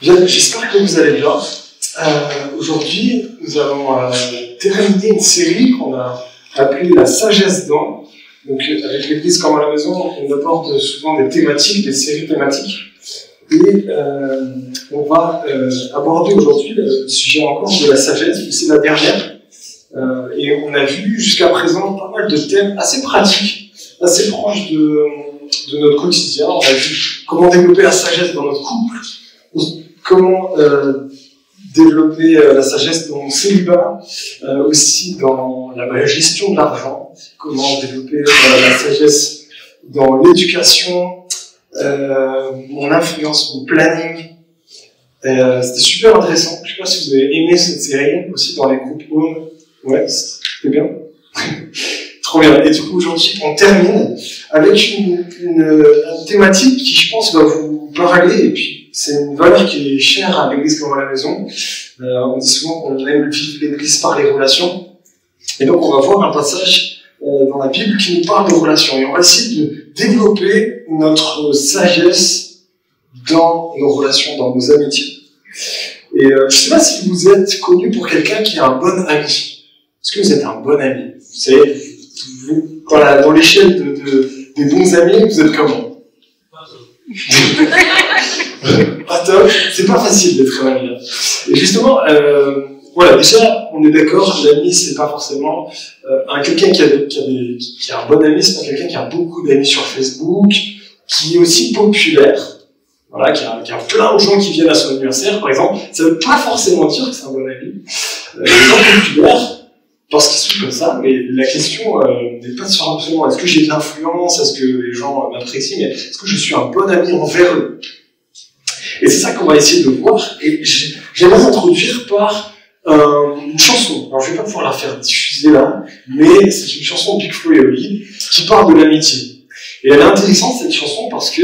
Bien, j'espère que vous allez bien. Aujourd'hui, nous allons terminer une série qu'on a appelée La sagesse dans. Donc, avec l'Église comme à la maison, on aborde souvent des thématiques, des séries thématiques. Et on va aborder aujourd'hui le sujet encore de la sagesse, c'est la dernière. Et on a vu jusqu'à présent pas mal de thèmes assez pratiques, assez proches de notre quotidien. On a vu comment développer la sagesse dans notre couple, comment développer la sagesse dans mon célibat, aussi dans la gestion de l'argent, comment développer la sagesse dans l'éducation, mon influence, mon planning. C'était super intéressant. Je ne sais pas si vous avez aimé cette série, aussi dans les groupes home. Ouais, c'était bien. Trop bien. Et du coup, aujourd'hui, on termine avec une thématique qui, je pense, va vous parler. Et puis, c'est une valeur qui est chère à l'Église comme à la maison. On dit souvent qu'on aime vivre l'Église par les relations. Et donc, on va voir un passage dans la Bible qui nous parle de relations. Et on va essayer de développer notre sagesse dans nos relations, dans nos amitiés. Et je ne sais pas si vous êtes connu pour quelqu'un qui est un bon ami. Est-ce que vous êtes un bon ami? Vous savez, voilà, dans l'échelle des bons amis, vous êtes comment? Pas top. C'est pas facile d'être un ami. Et justement, voilà, déjà, on est d'accord, l'ami, c'est pas forcément quelqu'un qui a un bon ami, c'est pas quelqu'un qui a beaucoup d'amis sur Facebook, qui est aussi populaire. Voilà, qui a plein de gens qui viennent à son anniversaire, par exemple. Ça veut pas forcément dire que c'est un bon ami. Les gens populaires, parce qu'ils sont comme ça, mais la question n'est pas de se rendre absolument est-ce que j'ai de l'influence, est-ce que les gens m'apprécient, mais est-ce que je suis un bon ami envers eux? Et c'est ça qu'on va essayer de voir. Et j'aimerais introduire par une chanson. Alors je vais pas pouvoir la faire diffuser là, mais c'est une chanson de Big Flo et Oli qui parle de l'amitié. Et elle est intéressante cette chanson parce que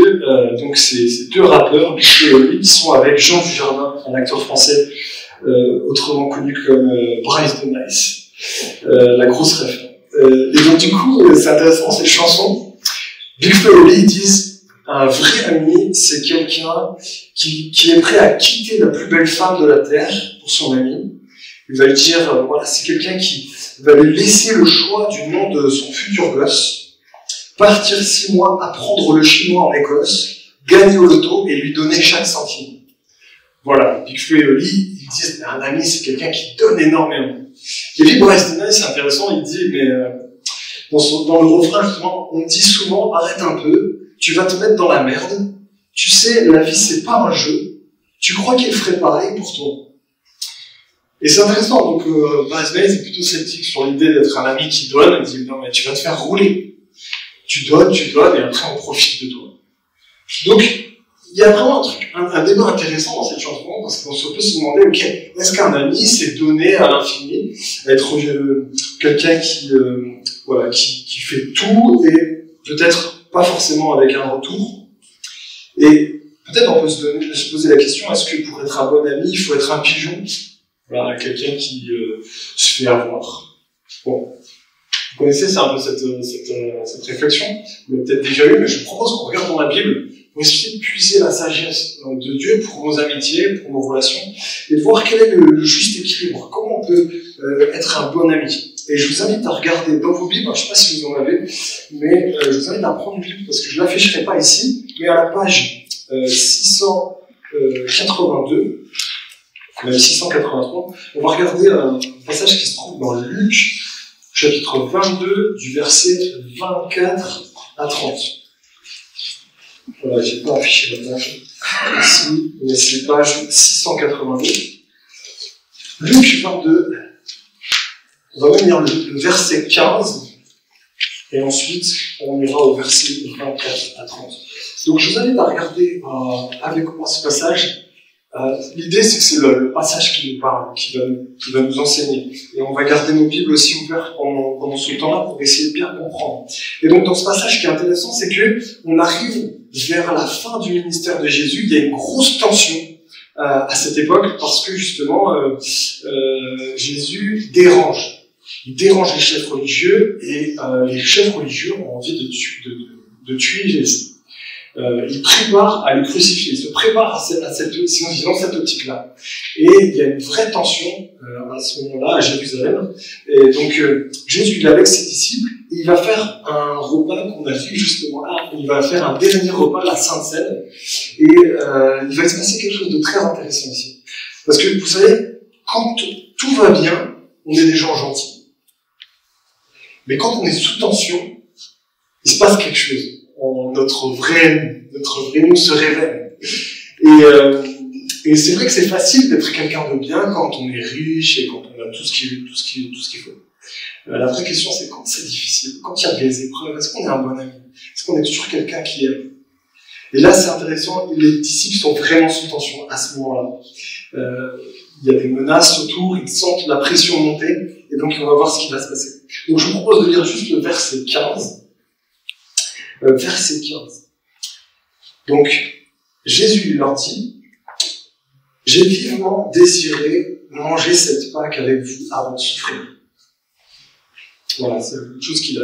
donc c'est deux rappeurs, Big Flo et Oli, qui sont avec Jean Dujardin, un acteur français autrement connu comme Bryce de Nice. La grosse ref. Et donc du coup, c'est intéressant cette chanson. Big Flo et Oli disent un vrai ami, c'est quelqu'un qui est prêt à quitter la plus belle femme de la terre pour son ami. Il va lui dire, voilà, c'est quelqu'un qui va lui laisser le choix du nom de son futur gosse, partir 6 mois, apprendre le chinois en Écosse, gagner au loto et lui donner chaque centime. Voilà, Big Flo et Oli, ils disent, un ami, c'est quelqu'un qui donne énormément. Et puis, Bryce de Nice, c'est intéressant, il dit, mais dans le refrain, justement, on dit souvent, arrête un peu, tu vas te mettre dans la merde, tu sais, la vie, c'est pas un jeu, tu crois qu'il ferait pareil pour toi. Et c'est intéressant, donc Bryce de Nice est plutôt sceptique sur l'idée d'être un ami qui donne, il dit, non, mais tu vas te faire rouler. Tu donnes, et après, on profite de toi. Donc, il y a vraiment un débat intéressant dans cette chanson, parce qu'on peut se demander, ok, est-ce qu'un ami, c'est donner à l'infini, être quelqu'un qui fait tout, et peut-être pas forcément avec un retour. Et peut-être on peut se poser la question, est-ce que pour être un bon ami, il faut être un pigeon? Voilà, quelqu'un qui se fait avoir. Bon. Vous connaissez, c'est un peu cette réflexion, vous l'avez peut-être déjà eu, mais je propose qu'on regarde dans la Bible pour essayer de puiser la sagesse de Dieu pour nos amitiés, pour nos relations, et de voir quel est le juste équilibre, comment on peut être un bon ami. Et je vous invite à regarder dans vos Bibles, je ne sais pas si vous en avez, mais je vous invite à prendre une Bible, parce que je ne l'afficherai pas ici, mais à la page 682, même 683, on va regarder un passage qui se trouve dans Luc, chapitre 22, du verset 24 à 30. Voilà, j'ai pas affiché la page ici, mais c'est page 682. Luc 22, on va même lire le verset 15, et ensuite on ira au verset 24 à 30. Donc je vous invite à regarder avec moi ce passage. L'idée, c'est que c'est le passage qui nous parle, qui va nous enseigner. Et on va garder nos Bibles aussi ouvertes pendant ce temps-là pour essayer de bien comprendre. Et donc, dans ce passage, ce qui est intéressant, c'est que on arrive vers la fin du ministère de Jésus. Il y a une grosse tension à cette époque parce que, justement, Jésus dérange. Il dérange les chefs religieux et les chefs religieux ont envie de tuer Jésus. il prépare à le crucifier, il se prépare à cette optique-là. Et il y a une vraie tension à ce moment-là à Jérusalem. Et donc Jésus il est avec ses disciples, et il va faire un repas qu'on a vu justement là, il va faire un dernier repas, la Sainte Seine, et il va se passer quelque chose de très intéressant ici. Parce que vous savez, quand tout va bien, on est des gens gentils. Mais quand on est sous tension, il se passe quelque chose. Notre vrai nous se révèle. Et c'est vrai que c'est facile d'être quelqu'un de bien quand on est riche et quand on a tout ce qu'il faut. La vraie question, c'est quand c'est difficile, quand il y a des épreuves, est-ce qu'on est un bon ami? Est-ce qu'on est toujours quelqu'un qui aime? Et là, c'est intéressant, les disciples sont vraiment sous tension à ce moment-là. Il y a des menaces autour, ils sentent la pression monter, et donc on va voir ce qui va se passer. Donc je vous propose de lire juste le verset 15. Verset 15. Donc, Jésus leur dit, « J'ai vivement désiré manger cette Pâque avec vous avant de souffrir. » Voilà, c'est une chose qu'il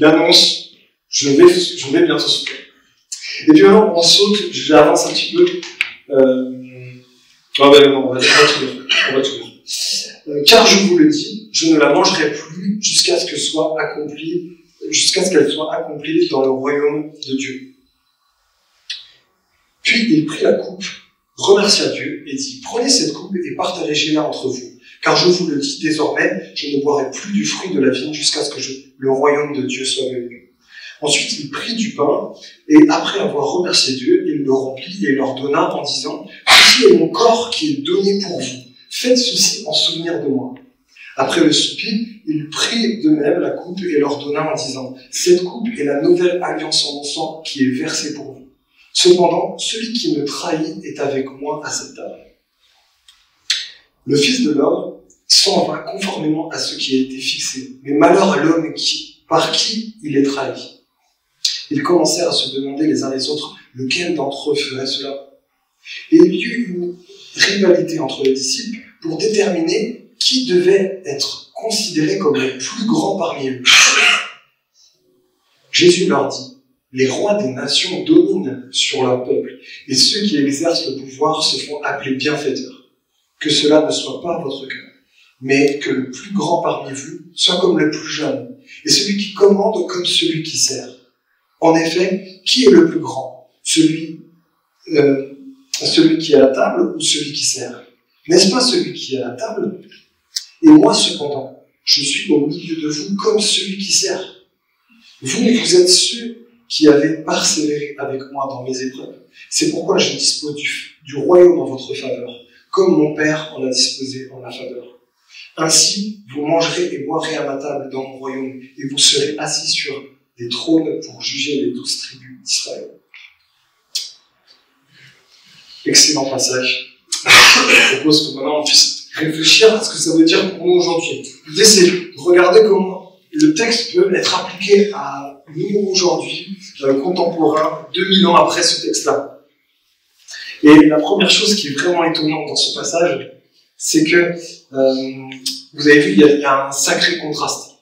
annonce, je vais bientôt souffrir. Et puis maintenant, on saute, j'avance un petit peu. On va tout lire. Car je vous le dis, je ne la mangerai plus jusqu'à ce qu'elle soit accomplie dans le royaume de Dieu. Puis il prit la coupe, remercia Dieu et dit, prenez cette coupe et partagez-la entre vous. Car je vous le dis, désormais, je ne boirai plus du fruit de la vigne jusqu'à ce que le royaume de Dieu soit venu. Ensuite, il prit du pain, et après avoir remercié Dieu, il le remplit et leur donna en disant, ceci est mon corps qui est donné pour vous. Faites ceci en souvenir de moi. Après le souper, il prit de même la coupe et leur donna en disant, cette coupe est la nouvelle alliance en mon sang qui est versée pour vous. Cependant, celui qui me trahit est avec moi à cette table. Le Fils de l'homme s'en va conformément à ce qui a été fixé. Mais malheur à l'homme par qui il est trahi. Ils commencèrent à se demander les uns les autres lequel d'entre eux ferait cela. Et il y eut une rivalité entre les disciples pour déterminer qui devait être considéré comme le plus grand parmi eux. Jésus leur dit, les rois des nations dominent sur leur peuple, et ceux qui exercent le pouvoir se font appeler bienfaiteurs. Que cela ne soit pas votre cas, mais que le plus grand parmi vous soit comme le plus jeune, et celui qui commande comme celui qui sert. En effet, qui est le plus grand? Celui qui est à la table ou celui qui sert? N'est-ce pas celui qui est à la table? Et moi, cependant, je suis au milieu de vous comme celui qui sert. Vous êtes ceux qui avez persévéré avec moi dans mes épreuves. C'est pourquoi je dispose du royaume en votre faveur, comme mon Père en a disposé en ma faveur. Ainsi, vous mangerez et boirez à ma table dans mon royaume, et vous serez assis sur des trônes pour juger les 12 tribus d'Israël. Excellent passage. Je propose que maintenant on puisse réfléchir à ce que ça veut dire pour nous aujourd'hui. L'idée, c'est de regarder comment le texte peut être appliqué à nous aujourd'hui, contemporains, 2000 ans après ce texte-là. Et la première chose qui est vraiment étonnante dans ce passage, c'est que, vous avez vu, il y a un sacré contraste.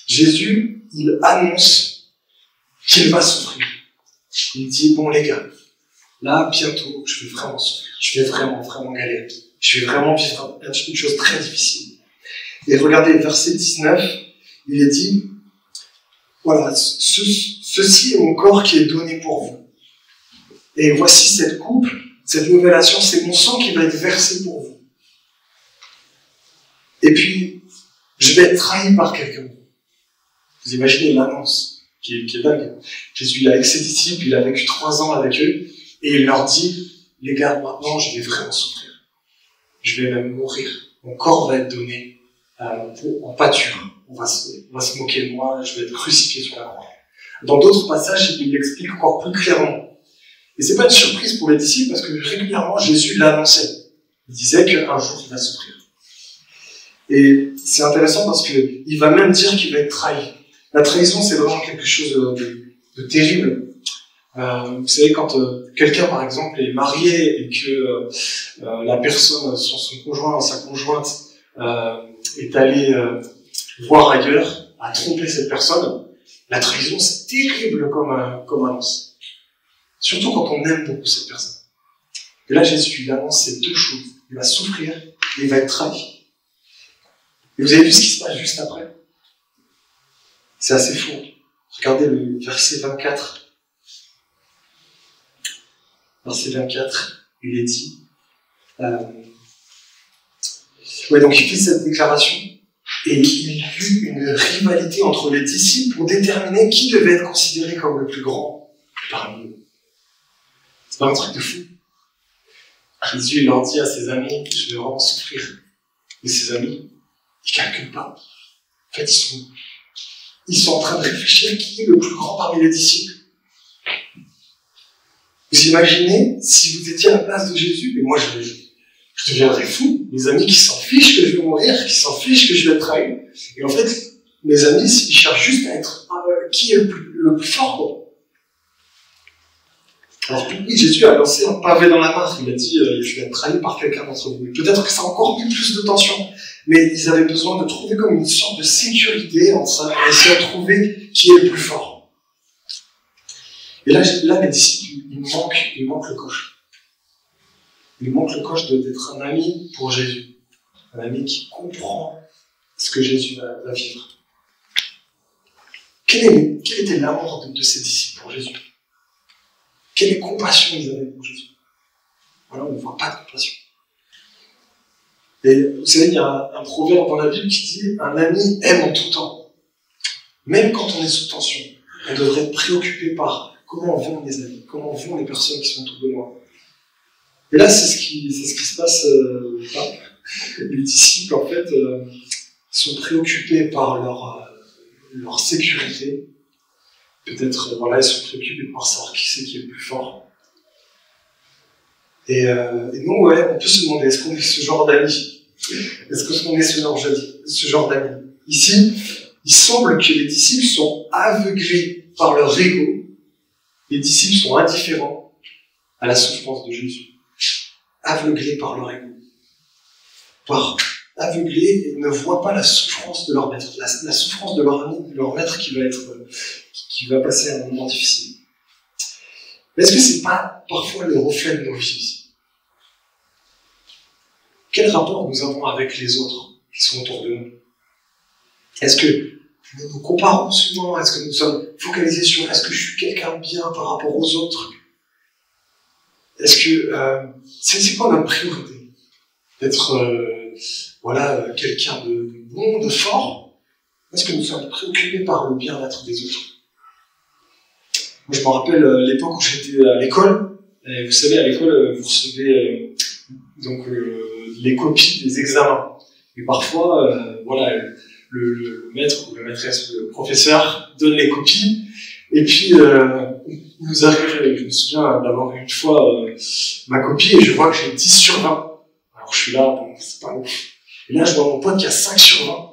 Jésus, il annonce qu'il va souffrir. Il dit, bon les gars, là, bientôt, je vais vraiment souffrir. Je vais vraiment galérer. Je vais vraiment vivre une chose très difficile. Et regardez, verset 19, il est dit, voilà, ceci est mon corps qui est donné pour vous. Et voici cette coupe, cette nouvelle alliance, c'est mon sang qui va être versé pour vous. Et puis, je vais être trahi par quelqu'un. Vous imaginez l'annonce qui est dingue. Jésus, il est avec ses disciples, il a vécu 3 ans avec eux, et il leur dit, les gars, maintenant, je vais vraiment souffrir. Je vais même mourir. Mon corps va être donné en pâture. On va se moquer de moi, je vais être crucifié sur la croix. Dans d'autres passages, il l'explique encore plus clairement. Et c'est pas une surprise pour les disciples parce que régulièrement, Jésus l'annonçait. Il disait qu'un jour, il va souffrir. Et c'est intéressant parce qu'il va même dire qu'il va être trahi. La trahison, c'est vraiment quelque chose de terrible. Vous savez, quand quelqu'un, par exemple, est marié et que la personne, son conjoint ou sa conjointe est allé voir ailleurs, a trompé cette personne, la trahison, c'est terrible comme annonce. Surtout quand on aime beaucoup cette personne. Et là, Jésus, il annonce ces deux choses. Il va souffrir et il va être trahi. Et vous avez vu ce qui se passe juste après? C'est assez fou. Regardez le verset 24. Verset 24, il est dit... donc il fait cette déclaration et il y eut une rivalité entre les disciples pour déterminer qui devait être considéré comme le plus grand parmi eux. C'est pas un truc de fou. Jésus il leur dit à ses amis, je vais vraiment souffrir. Mais ses amis, ils calculent pas. En fait, ils sont en train de réfléchir qui est le plus grand parmi les disciples. Vous imaginez si vous étiez à la place de Jésus, et moi je deviendrais fou. Mes amis qui s'en fichent que je vais mourir, qui s'en fichent que je vais être trahi. Et en fait, mes amis, ils cherchent juste à être qui est le plus fort, quoi. Alors oui, Jésus a lancé un pavé dans la mare. Il a dit je vais être trahi par quelqu'un d'entre vous. Peut-être que ça a encore mis plus de tension. Mais ils avaient besoin de trouver comme une sorte de sécurité en ça, et essayer de trouver qui est le plus fort. Et là les disciples, il manque le coche. Il manque le coche d'être un ami pour Jésus. Un ami qui comprend ce que Jésus va vivre. Quel était l'amour de ces disciples pour Jésus? Quelle compassion ils avaient pour Jésus? Voilà, on ne voit pas de compassion. Et vous savez, il y a un proverbe dans la Bible qui dit « Un ami aime en tout temps ». Même quand on est sous tension, on devrait être préoccupé par comment vont mes amis, comment vont les personnes qui sont autour de moi. Et là, c'est ce qui se passe. Les disciples, en fait, sont préoccupés par leur sécurité. Peut-être, ils sont préoccupés par savoir qui c'est qui est le plus fort. Et nous, on peut se demander, est-ce qu'on est ce genre d'amis? Est-ce qu'on est ce genre d'amis? Ici, il semble que les disciples sont aveuglés par leur ego. Les disciples sont indifférents à la souffrance de Jésus. Aveuglés par leur ego. Aveuglés et ne voient pas la souffrance de leur maître, la souffrance de leur ami, de leur maître qui va passer un moment difficile. Mais est-ce que c'est pas parfois le reflet de nos vies? Quel rapport nous avons avec les autres qui sont autour de nous? Est-ce que nous nous comparons souvent? Est-ce que nous sommes focalisés sur est-ce que je suis quelqu'un de bien par rapport aux autres? Est-ce que c'est quoi notre priorité? D'être quelqu'un de bon, de fort? Est-ce que nous sommes préoccupés par le bien-être des autres? Moi, je me rappelle l'époque où j'étais à l'école. Vous savez, à l'école, vous recevez les copies des examens. Et parfois, le maître ou la maîtresse, le professeur donne les copies. Et puis, il nous arrive, je me souviens d'avoir une fois ma copie et je vois que j'ai 10 sur 20. Alors je suis là, bon, c'est pas ouf. Et là, je vois mon pote qui a 5 sur 20.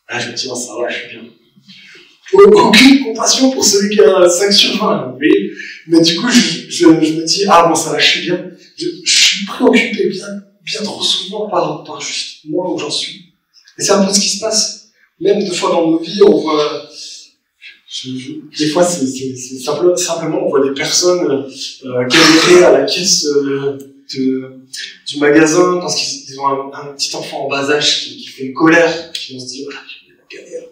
Là, je me dis, ça va, je suis bien. Aucune compassion pour celui qui a 5 sur 20. Vous voyez, mais du coup, je me dis, ça va, je suis bien. Je suis préoccupé bien trop souvent par juste moi où j'en suis. Et c'est un peu ce qui se passe. Même des fois dans nos vies, on voit... des fois, c'est simplement, on voit des personnes galérer à la caisse du magasin parce qu'ils ont un petit enfant en bas âge qui fait une colère. Puis on se dit, j'ai la galère.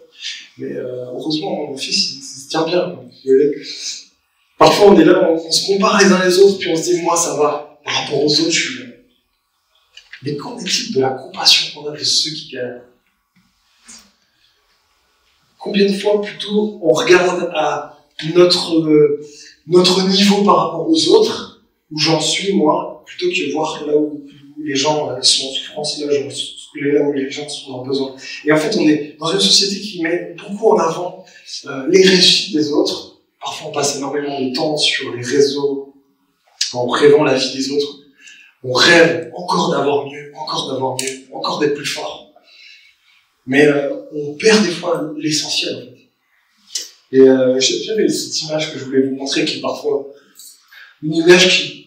Mais heureusement, mon fils, il se tient bien. Parfois, on est là, on se compare les uns les autres, puis on se dit, moi, ça va. Par rapport aux autres, je suis bien. Mais qu'en est-il de la compassion qu'on a de ceux qui galèrent? Combien de fois, plutôt, on regarde à notre niveau par rapport aux autres, où j'en suis, moi, plutôt que voir là où les gens sont en souffrance, là où les gens sont en besoin. Et en fait, on est dans une société qui met beaucoup en avant les réussites des autres. Parfois, on passe énormément de temps sur les réseaux, en rêvant la vie des autres. On rêve encore d'avoir mieux, encore d'être plus fort. Mais on perd des fois l'essentiel, en fait. Et j'avais cette image que je voulais vous montrer, qui est parfois une image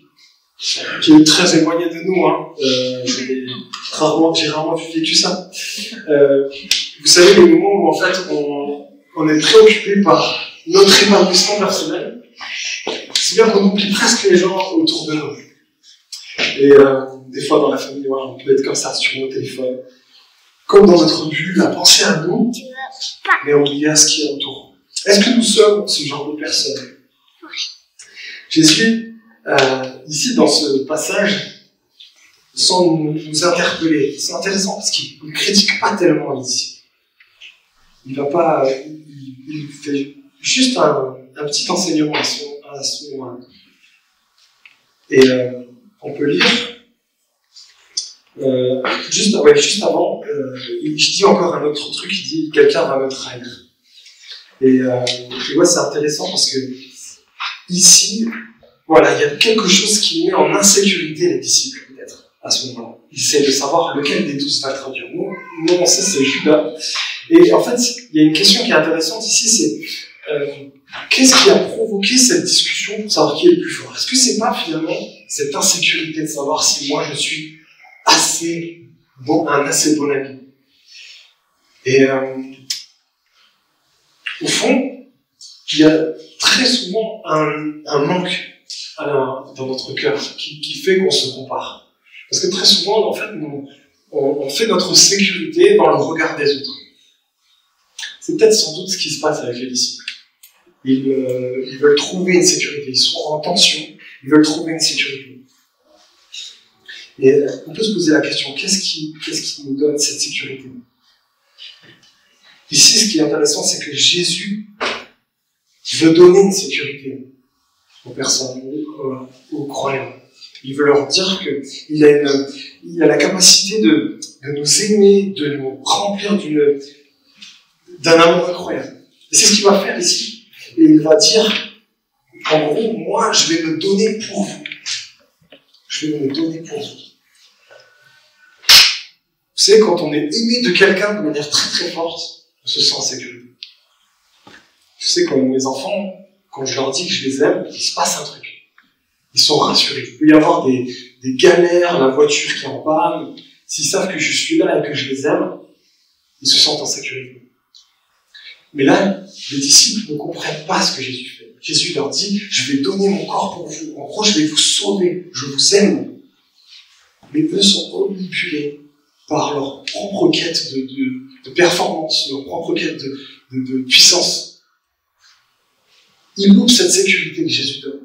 qui est très éloignée de nous. Hein. J'ai rarement vécu ça. Vous savez, les moments où en fait on est préoccupé par notre épanouissement personnel, c'est bien qu'on oublie presque les gens autour de nous. Et des fois, dans la famille, on peut être comme ça sur nos téléphones. Comme dans notre bulle, à penser à nous, mais à oublier à ce qui est autour. Est-ce que nous sommes ce genre de personnes? Jésus, ici, dans ce passage, sans nous interpeller. C'est intéressant parce qu'il ne critique pas tellement ici. Il va pas... Il fait juste un petit enseignement à ce moment-là. Et on peut lire... juste avant, il dit encore un autre truc, il dit « quelqu'un va me trahir ». Et ouais, c'est intéressant parce que ici, voilà, il y a quelque chose qui met en insécurité les disciples, peut-être, à ce moment-là. Ils essaient de savoir lequel des 12 va le traduire. Nous, on sait c'est Judas. Et en fait, il y a une question qui est intéressante ici, c'est qu'est-ce qui a provoqué cette discussion pour savoir qui est le plus fort? Est-ce que c'est pas finalement cette insécurité de savoir si moi je suis un assez bon ami? Et au fond, il y a très souvent un manque dans notre cœur qui fait qu'on se compare. Parce que très souvent, en fait, on fait notre sécurité dans le regard des autres. C'est peut-être sans doute ce qui se passe avec les disciples. Ils veulent trouver une sécurité, ils sont en tension, ils veulent trouver une sécurité. Et on peut se poser la question, qu'est-ce qui nous donne cette sécurité? Ici, ce qui est intéressant, c'est que Jésus veut donner une sécurité aux personnes, aux croyants. Il veut leur dire qu'il a la capacité de nous aimer, de nous remplir d'un amour incroyable. Et c'est ce qu'il va faire ici. Et il va dire, en gros, moi, je vais me donner pour vous. Je vais me donner pour vous. Vous savez, quand on est aimé de quelqu'un de manière très très forte, on se sent en sécurité. Je sais, quand mes enfants, quand je leur dis que je les aime, il se passe un truc. Ils sont rassurés. Il peut y avoir des galères, la voiture qui est en panne. S'ils savent que je suis là et que je les aime, ils se sentent en sécurité. Mais là, les disciples ne comprennent pas ce que Jésus fait. Jésus leur dit, je vais donner mon corps pour vous. En gros, je vais vous sauver. Je vous aime. Mais eux sont omnibulés par leur propre quête de performance, leur propre quête de puissance. Ils loupent cette sécurité que Jésus donne.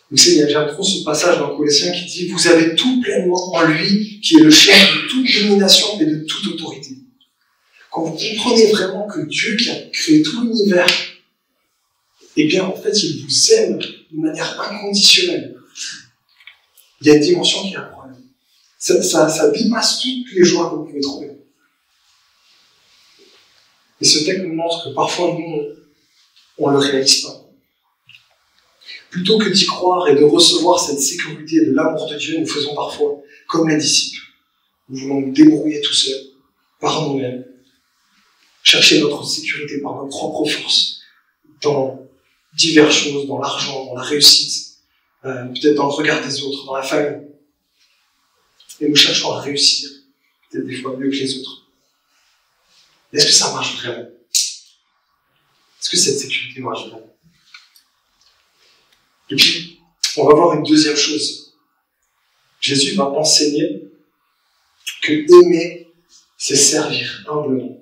Vous savez, j'aime trop ce passage dans Colossiens qui dit « Vous avez tout pleinement en lui, qui est le chef de toute domination et de toute autorité. » Quand vous comprenez vraiment que Dieu qui a créé tout l'univers, eh bien, en fait, il vous aime de manière inconditionnelle. Il y a une dimension qui est incroyable. Ça dépasse toutes les joies que vous pouvez trouver. Et ce texte nous montre que parfois, nous, on ne le réalise pas. Plutôt que d'y croire et de recevoir cette sécurité de l'amour de Dieu, nous faisons parfois comme les disciples. Nous voulons nous débrouiller tout seuls, par nous-mêmes. Chercher notre sécurité par notre propre force, dans diverses choses, dans l'argent, dans la réussite, peut-être dans le regard des autres, dans la famille. Et nous cherchons à réussir, peut-être des fois mieux que les autres. Est-ce que ça marche vraiment? Est-ce que cette sécurité marche vraiment? Et puis, on va voir une deuxième chose. Jésus va enseigner que aimer, c'est servir humblement.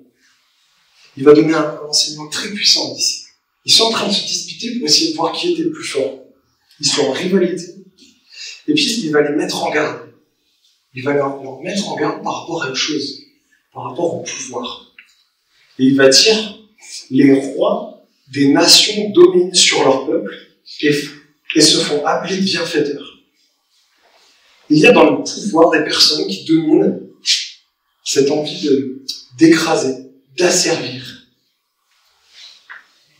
Il va donner un enseignement très puissant ici. Ils sont en train de se disputer pour essayer de voir qui était le plus fort. Ils sont en rivalité. Et puis, il va les mettre en garde. Il va leur mettre en garde par rapport à une chose, par rapport au pouvoir. Et il va dire, les rois des nations dominent sur leur peuple et se font appeler bienfaiteurs. Il y a dans le pouvoir des personnes qui dominent cette envie d'écraser, d'asservir,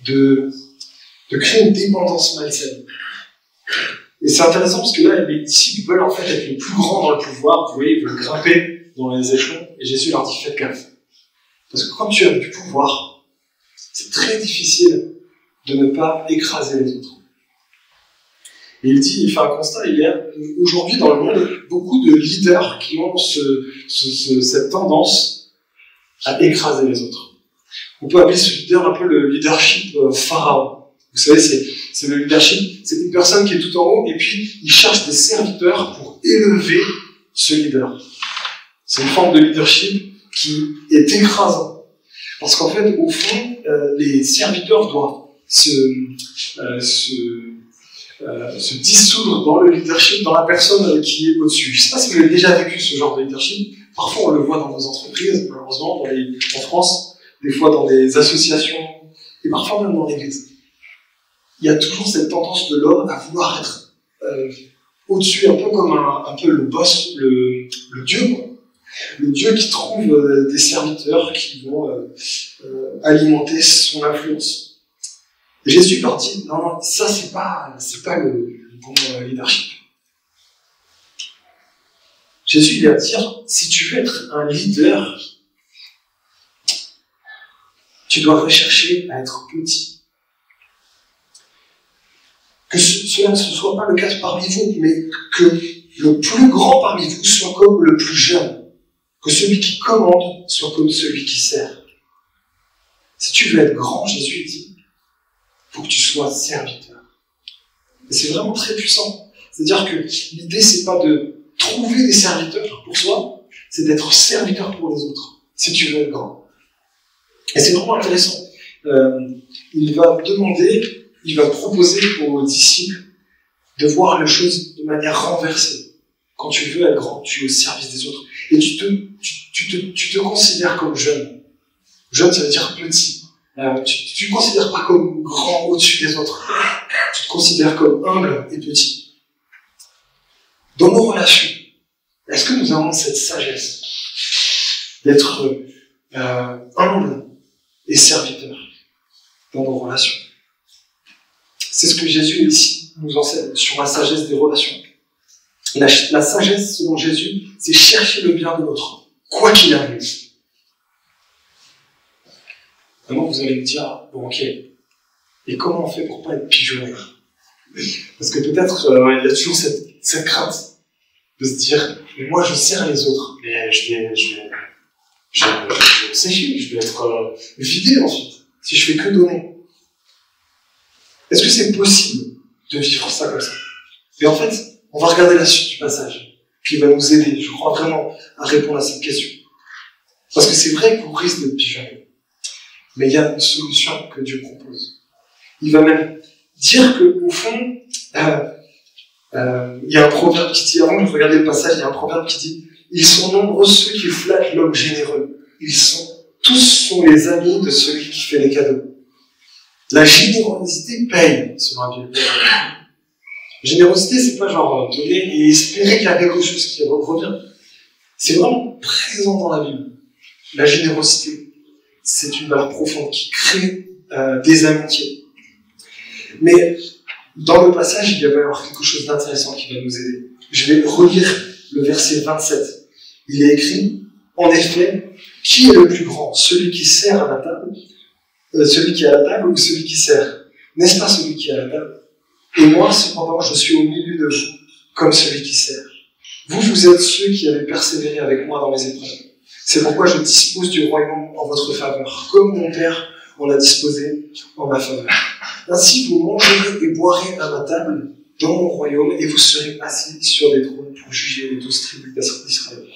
de créer une dépendance malsaine. Et c'est intéressant parce que là, les disciples veulent en fait être les plus grands dans le pouvoir, vous voyez, ils veulent grimper dans les échelons, et Jésus leur dit, faites gaffe. Parce que quand tu as du pouvoir, c'est très difficile de ne pas écraser les autres. Et il fait un constat, il y a aujourd'hui dans le monde beaucoup de leaders qui ont cette tendance à écraser les autres. On peut appeler ce leader un peu le leadership pharaon. Vous savez, c'est le leadership. C'est une personne qui est tout en haut et puis il cherche des serviteurs pour élever ce leader. C'est une forme de leadership qui est écrasant. Parce qu'en fait, au fond, les serviteurs doivent se dissoudre dans le leadership, dans la personne qui est au-dessus. Je ne sais pas si vous avez déjà vécu ce genre de leadership. Parfois, on le voit dans nos entreprises, malheureusement, en France, des fois dans des associations, et parfois même dans l'église. Il y a toujours cette tendance de l'homme à vouloir être au-dessus, un peu comme un peu le boss, le Dieu, quoi. Le Dieu qui trouve des serviteurs qui vont alimenter son influence. Et Jésus leur dit, non, ça c'est pas le bon leadership. Jésus il va dire, si tu veux être un leader, tu dois rechercher à être petit. Que cela ne soit pas le cas parmi vous, mais que le plus grand parmi vous soit comme le plus jeune. Que celui qui commande soit comme celui qui sert. Si tu veux être grand, Jésus dit, il faut que tu sois serviteur. Et c'est vraiment très puissant. C'est-à-dire que l'idée, c'est pas de trouver des serviteurs pour soi, c'est d'être serviteur pour les autres, si tu veux être grand. Et c'est vraiment intéressant. Il va proposer aux disciples de voir les choses de manière renversée. Quand tu veux être grand, tu es au service des autres. Et tu te considères comme jeune. Jeune, ça veut dire petit. Tu ne te considères pas comme grand au-dessus des autres. Tu te considères comme humble et petit. Dans nos relations, est-ce que nous avons cette sagesse d'être humble et serviteur dans nos relations? C'est ce que Jésus ici nous enseigne sur la sagesse des relations. La sagesse, selon Jésus, c'est chercher le bien de l'autre, quoi qu'il arrive. Maintenant, vous allez me dire, bon, ok, et comment on fait pour pas être pigeonné? Parce que peut-être, il y a toujours cette crainte de se dire, mais moi, je sers les autres, mais je vais me sécher, je vais être vidé ensuite, si je fais que donner. Est-ce que c'est possible de vivre ça comme ça? Et en fait, on va regarder la suite du passage, qui va nous aider, je crois vraiment, à répondre à cette question. Parce que c'est vrai qu'on risque d'être pigeonné. Mais il y a une solution que Dieu propose. Il va même dire qu'au fond, il y a un proverbe qui dit, avant de regarder le passage, il y a un proverbe qui dit, ils sont nombreux ceux qui flattent l'homme généreux. Tous sont les amis de celui qui fait les cadeaux. La générosité paye, selon la Bible. Générosité, c'est pas genre donner et espérer qu'il y a quelque chose qui revient. C'est vraiment présent dans la Bible. La générosité, c'est une valeur profonde qui crée des amitiés. Mais dans le passage, il va y avoir quelque chose d'intéressant qui va nous aider. Je vais relire le verset 27. Il est écrit, en effet, qui est le plus grand, celui qui sert à la table, celui qui est à la table ou celui qui sert? N'est-ce pas celui qui est à la table? Et moi, cependant, je suis au milieu de vous, comme celui qui sert. Vous êtes ceux qui avez persévéré avec moi dans mes épreuves. C'est pourquoi je dispose du royaume en votre faveur, comme mon Père en a disposé en ma faveur. Ainsi, vous mangerez et boirez à ma table dans mon royaume, et vous serez assis sur des trônes pour juger les 12 tribus d'Israël.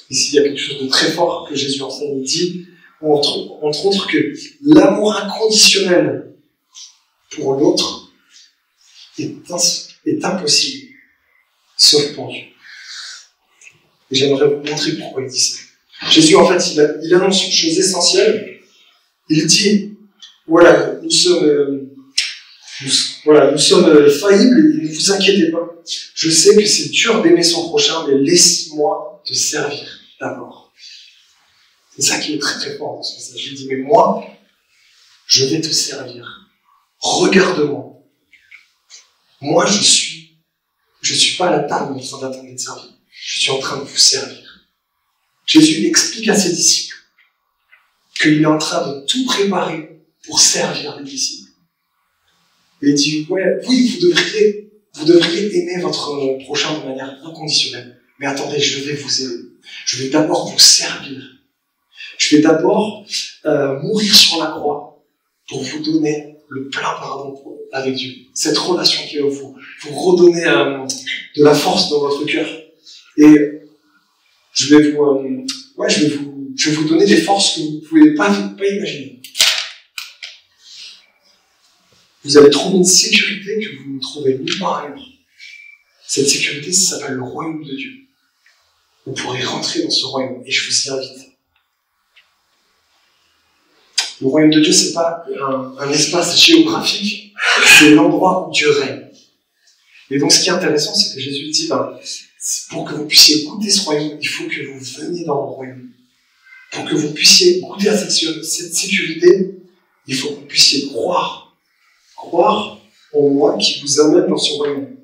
Ici, il y a quelque chose de très fort que Jésus enseigne. Il dit, entre autres, que l'amour inconditionnel pour l'autre est impossible, sauf pour Dieu. Et j'aimerais vous montrer pourquoi il dit ça. Jésus, en fait, il annonce une chose essentielle. Il dit, voilà, nous sommes faillibles et ne vous inquiétez pas. Je sais que c'est dur d'aimer son prochain, mais laisse-moi te servir d'abord. C'est ça qui est très très fort dans ce message. Il dit, mais moi, je vais te servir. Regarde-moi. Moi, je suis pas à la table en train d'attendre d'être servi. Je suis en train de vous servir. Jésus explique à ses disciples qu'il est en train de tout préparer pour servir les disciples. Et il dit, oui, vous devriez aimer votre prochain de manière inconditionnelle. Mais attendez, je vais vous aider. Je vais d'abord vous servir. Je vais d'abord mourir sur la croix pour vous donner le plein pardon avec Dieu. Cette relation qui est au fond. Vous redonner de la force dans votre cœur. Et je vais vous donner des forces que vous ne pouvez pas imaginer. Vous allez trouver une sécurité que vous ne trouvez nulle part ailleurs. Cette sécurité, ça s'appelle le royaume de Dieu. Vous pourrez rentrer dans ce royaume, et je vous y invite. Le royaume de Dieu, c'est pas un espace géographique, c'est l'endroit où Dieu règne. Et donc, ce qui est intéressant, c'est que Jésus dit, pour que vous puissiez goûter ce royaume, il faut que vous veniez dans le royaume. Pour que vous puissiez goûter à cette sécurité, il faut que vous puissiez croire en moi qui vous amène dans ce royaume.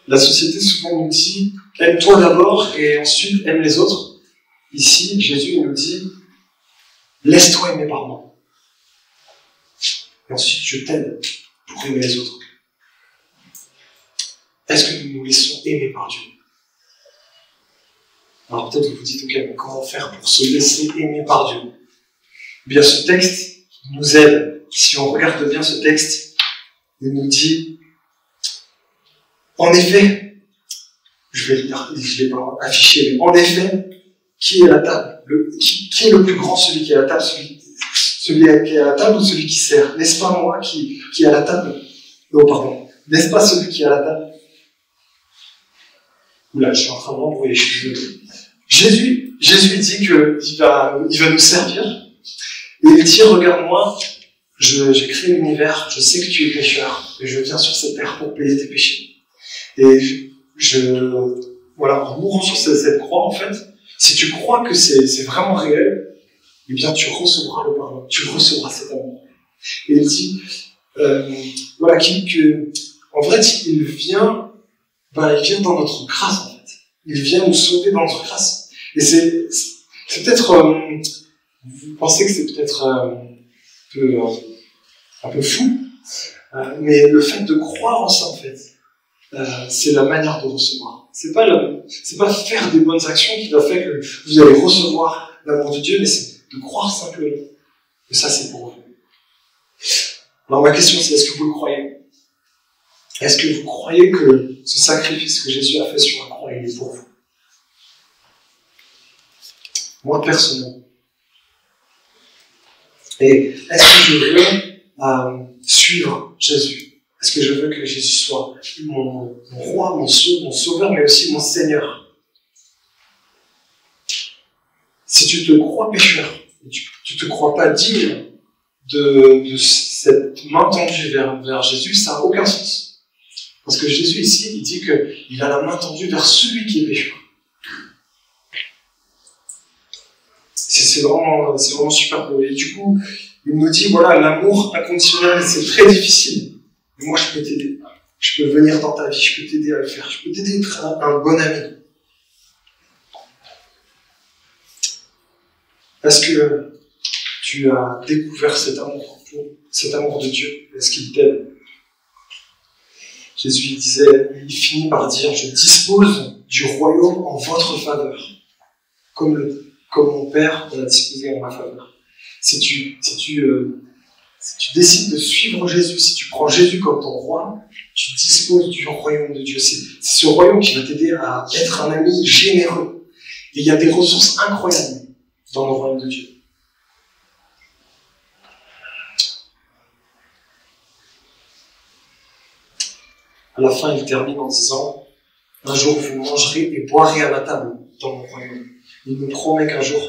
La société souvent nous dit, aime-toi d'abord et ensuite aime les autres. Ici, Jésus nous dit, laisse-toi aimer par moi. Et ensuite, je t'aide pour aimer les autres. Est-ce que nous nous laissons aimer par Dieu? Alors peut-être que vous dites, ok, mais comment faire pour se laisser aimer par Dieu? Eh bien, ce texte nous aide. Si on regarde bien ce texte, il nous dit, en effet, je vais le dire, je ne l'ai pas affiché, mais en effet, qui est à la table? Qui est le plus grand, celui qui est à la table, celui qui est à la table ou celui qui sert? N'est-ce pas moi qui est à la table? Non, pardon. N'est-ce pas celui qui est à la table? Oula, je suis en train de m'embrouiller, je suis désolé. Jésus dit qu'il va nous servir. Et il dit, regarde-moi, j'ai créé l'univers, je sais que tu es pécheur, et je viens sur cette terre pour payer tes péchés. Et voilà, en mourant sur cette croix, en fait, si tu crois que c'est vraiment réel, eh bien, tu recevras le pardon, tu recevras cet amour. Et il dit, voilà, en fait, il vient dans notre grâce, en fait. Il vient nous sauver dans notre grâce. Et c'est peut-être, vous pensez que c'est peut-être un peu fou, mais le fait de croire en ça, en fait, c'est la manière de recevoir. C'est pas faire des bonnes actions qui va faire que vous allez recevoir l'amour de Dieu, mais c'est de croire simplement que ça, c'est pour vous. Alors ma question, c'est est-ce que vous le croyez? Est-ce que vous croyez que ce sacrifice que Jésus a fait sur la croix, il est pour vous? Moi, personnellement. Et est-ce que je veux suivre Jésus? Est-ce que je veux que Jésus soit mon roi, mon sauveur, mais aussi mon Seigneur? Si tu te crois pécheur, tu te crois pas digne de cette main tendue vers Jésus, ça n'a aucun sens. Parce que Jésus ici, il dit qu'il a la main tendue vers celui qui est pécheur. C'est vraiment super beau. Et du coup, il nous dit, voilà, l'amour inconditionnel, c'est très difficile. Mais moi, je peux t'aider. Je peux venir dans ta vie, je peux t'aider à le faire. Je peux t'aider à être un bon ami. Est-ce que tu as découvert cet amour de Dieu? Est-ce qu'il t'aide? Jésus il finit par dire, je dispose du royaume en votre faveur. Comme mon Père en a disposé en ma faveur. Si tu décides de suivre Jésus, si tu prends Jésus comme ton roi, tu disposes du royaume de Dieu. C'est ce royaume qui va t'aider à être un ami généreux. Et il y a des ressources incroyables dans le royaume de Dieu. À la fin, il termine en disant, un jour vous mangerez et boirez à ma table dans mon royaume. Il nous promet qu'un jour,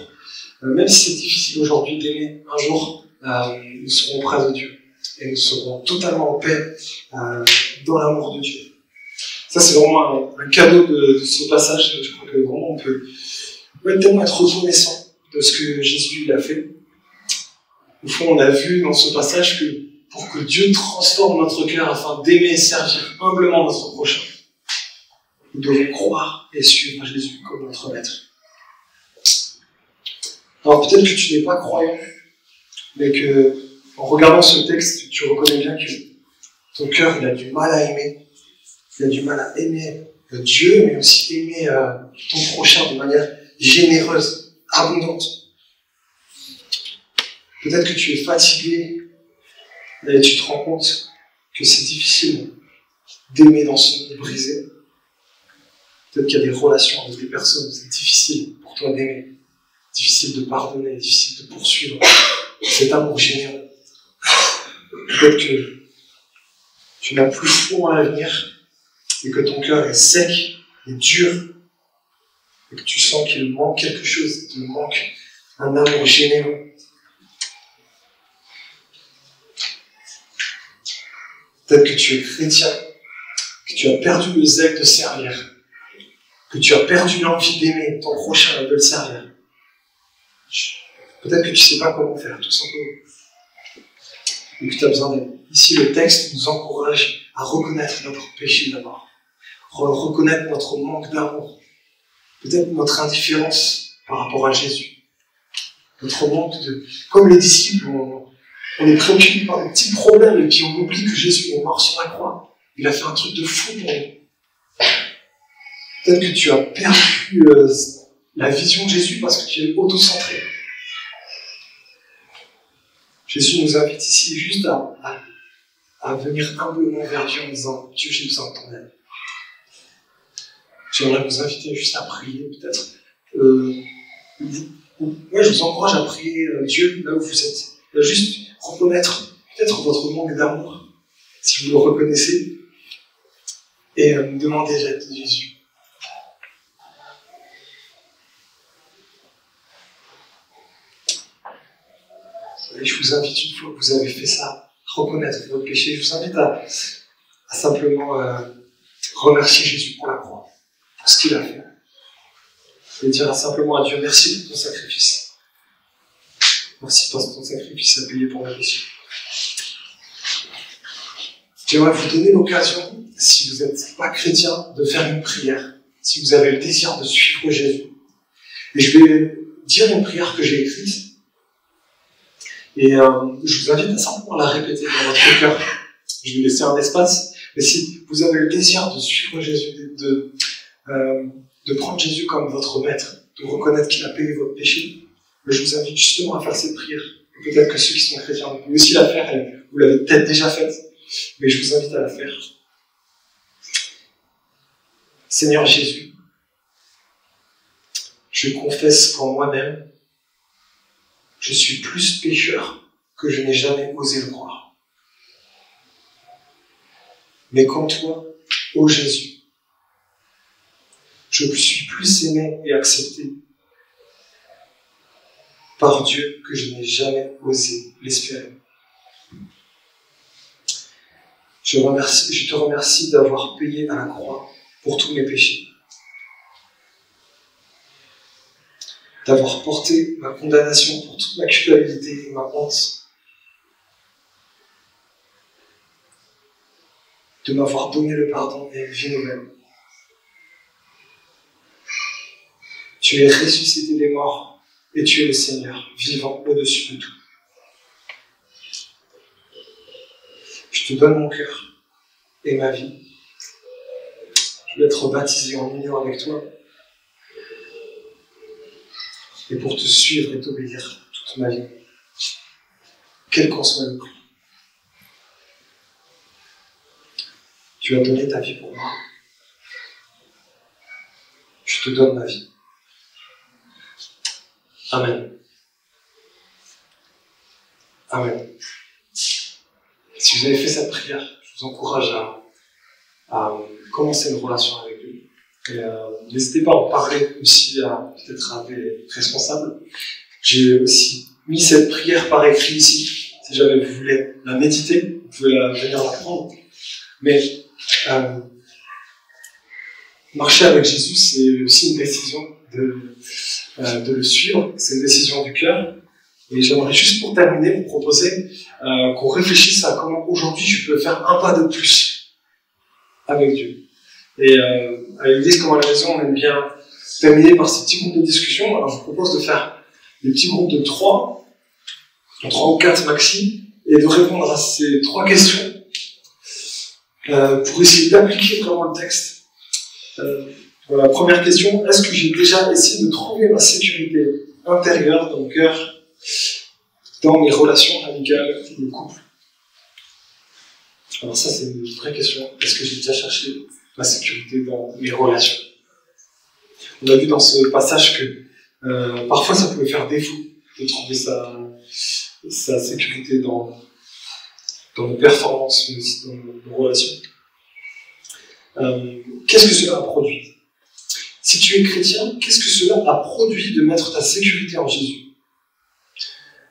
même si c'est difficile aujourd'hui d'aimer, un jour, nous serons près de Dieu. Et nous serons totalement en paix dans l'amour de Dieu. Ça, c'est vraiment un cadeau de ce passage. Je crois que vraiment on peut tellement être reconnaissant de ce que Jésus a fait. Au fond, on a vu dans ce passage que pour que Dieu transforme notre cœur afin d'aimer et servir humblement notre prochain, nous devons croire et suivre Jésus comme notre maître. Alors peut-être que tu n'es pas croyant, mais que en regardant ce texte, tu reconnais bien que ton cœur il a du mal à aimer. Il a du mal à aimer Dieu, mais aussi aimer ton prochain de manière généreuse, abondante. Peut-être que tu es fatigué et tu te rends compte que c'est difficile d'aimer dans ce monde brisé. Peut-être qu'il y a des relations avec des personnes où c'est difficile pour toi d'aimer, difficile de pardonner, difficile de poursuivre cet amour généreux. Peut-être que tu n'as plus foi en l'avenir et que ton cœur est sec et dur et que tu sens qu'il manque quelque chose, qu'il manque un amour généreux. Peut-être que tu es chrétien, que tu as perdu le zèle de servir, que tu as perdu l'envie d'aimer ton prochain et de le servir. Peut-être que tu ne sais pas comment faire, tout simplement. Et que tu as besoin d'aide. Ici, le texte nous encourage à reconnaître notre péché d'abord, reconnaître notre manque d'amour, peut-être notre indifférence par rapport à Jésus, notre manque de... Comme les disciples, on est préoccupé par des petits problèmes et puis on oublie que Jésus est mort sur la croix. Il a fait un truc de fou pour nous. Peut-être que tu as perdu la vision de Jésus parce que tu es auto-centré. Jésus nous invite ici juste à venir humblement vers Dieu en disant « Dieu, j'ai besoin de ton aide ». J'aimerais vous inviter juste à prier, peut-être. Moi, je vous encourage à prier Dieu là où vous êtes. Juste reconnaître peut-être votre manque d'amour, si vous le reconnaissez, et demander l'aide de Jésus. Et je vous invite, une fois que vous avez fait ça, à reconnaître votre péché. Je vous invite à simplement remercier Jésus pour la croix, pour ce qu'il a fait. Et dire simplement à Dieu, merci pour ton sacrifice. Merci parce que ton sacrifice a payé pour mes péchés. J'aimerais vous donner l'occasion, si vous n'êtes pas chrétien, de faire une prière. Si vous avez le désir de suivre Jésus. Et je vais dire une prière que j'ai écrite. Et je vous invite à simplement la répéter dans votre cœur. Je vais laisser un espace. Mais si vous avez le désir de suivre Jésus, de prendre Jésus comme votre maître, de reconnaître qu'il a payé votre péché, je vous invite justement à faire cette prière. Et peut-être que ceux qui sont chrétiens, vous pouvez aussi la faire, et vous l'avez peut-être déjà faite, mais je vous invite à la faire. Seigneur Jésus, je confesse qu'en moi-même, je suis plus pécheur que je n'ai jamais osé le croire. Mais qu'en toi, ô Jésus, je suis plus aimé et accepté par Dieu que je n'ai jamais osé l'espérer. Je te remercie d'avoir payé à la croix pour tous mes péchés, d'avoir porté ma condamnation pour toute ma culpabilité et ma honte, de m'avoir donné le pardon et une vie nouvelle. Tu es ressuscité des morts et tu es le Seigneur, vivant au-dessus de tout. Je te donne mon cœur et ma vie. Je veux être baptisé en union avec toi et pour te suivre et t'obéir toute ma vie, quel qu'en soit le prix. Tu as donné ta vie pour moi. Je te donne ma vie. Amen. Amen. Si vous avez fait cette prière, je vous encourage à commencer une relation avec lui. Et n'hésitez pas à en parler aussi peut-être à des responsables. J'ai aussi mis cette prière par écrit ici. Si jamais vous voulez la méditer, vous pouvez venir la prendre. Mais marcher avec Jésus, c'est aussi une décision de le suivre. C'est une décision du cœur. Et j'aimerais juste pour terminer vous proposer qu'on réfléchisse à comment aujourd'hui je peux faire un pas de plus avec Dieu. Et à l'église comme à la maison, on aime bien terminer par ces petits groupes de discussion. Alors je vous propose de faire des petits groupes de 3 ou 4 maxi, et de répondre à ces 3 questions pour essayer d'appliquer vraiment le texte. Voilà, première question, est-ce que j'ai déjà essayé de trouver ma sécurité intérieure dans mon cœur dans mes relations amicales ou de couple? Alors ça, c'est une vraie question. Est-ce que j'ai déjà cherché ma sécurité dans mes relations? On a vu dans ce passage que parfois ça pouvait faire défaut de trouver sa sécurité dans nos performances, mais aussi dans nos relations. Qu'est-ce que cela a produit? Si tu es chrétien, qu'est-ce que cela a produit de mettre ta sécurité en Jésus?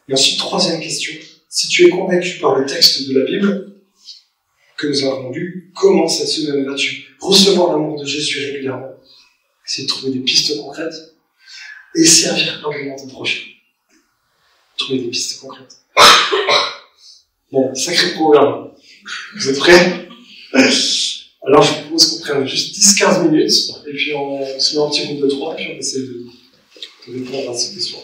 Et ensuite, troisième question, si tu es convaincu par le texte de la Bible que nous avons lu, comment cette semaine vas-tu recevoir l'amour de Jésus régulièrement, essayer de trouver des pistes concrètes et servir humblement ton prochain? Trouver des pistes concrètes. Bon, sacré programme. Vous êtes prêts? Alors je vous propose qu'on prenne juste 10-15 minutes, et puis on se met un petit groupe de 3, et puis on essaie de répondre à ces questions.